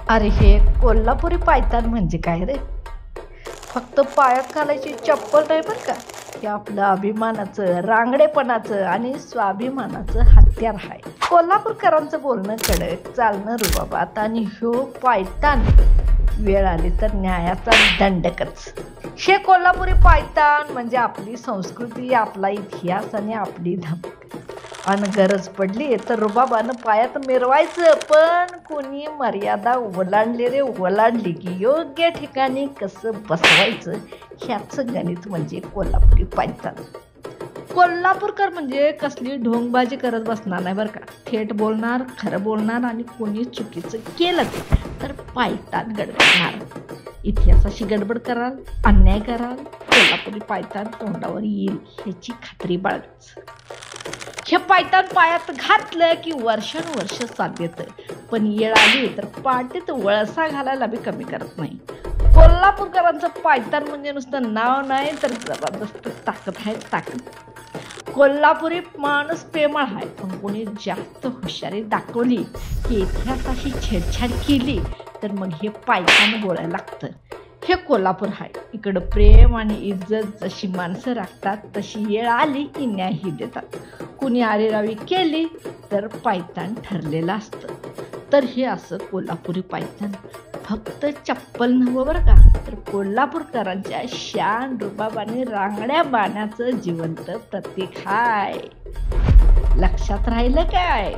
अरे हे कोल्हापुरी पायतान म्हणजे काय रे? फक्त पायात घालायची चप्पल नाही बरं का. हे आपलं अभिमानाचं, रांगडेपणाचं आणि स्वाभिमानाचं हत्यार आहे. कोल्हापूरकरांचं बोलणं कडक, चालणं रुबाबात आणि ह्यो पायतान वेळ आली तर न्यायाचा दंडकच. हे कोल्हापुरी पायतान म्हणजे आपली संस्कृती, आपला इतिहास आणि आपली धमक. आणि गरज पडली तर रुबाबानं पायात मिरवायचं, पण कोणी मर्यादा ओलांडली रे ओलांडली की योग्य ठिकाणी कसं बसवायचं ह्याचं गणित म्हणजे कोल्हापुरी पायतान. कोल्हापूरकर म्हणजे कसली ढोंगबाजी करत बसणार नाही बरं का. थेट बोलणार, खरं बोलणार आणि कोणी चुकीचं केलं तर पायतान गडबडणार. इतिहासाशी गडबड कराल, अन्याय कराल, कोल्हापुरी पायतान तोंडावर येईल ह्याची खात्री बाळगाच. हे पायतान पायात घातलं की वर्षानुवर्ष साथ येतं, पण येळ आली तर पाटीत वळसा घालायला बी कमी करत नाही. कोल्हापूरकरांचं पायतान म्हणजे नुसतं नाव नाही तर जबरदस्त ताकद आहे, ताकद. कोल्हापुरी माणूस प्रेमळ आहे, पण कोणी जास्त हुशारी दाखवली की इतिहासाशी छेडछाड केली तर मग हे पायतान बोलायला लागतं. हे कोल्हापूर आहे. इकडं प्रेम आणि इज्जत जशी माणसं राखतात तशी येळ आली की न्यायही देतात. कुणी आरेरावी केली तर पायतान ठरलेलं असतं. तर हे असं कोल्हापुरी पायतान फक्त चप्पल नव्हं बरं का, तर कोल्हापूरकरांच्या शान, रुबाब आणि रांगड्या बाण्याचं जिवंत प्रतीक आहे. लक्षात राहिलं काय?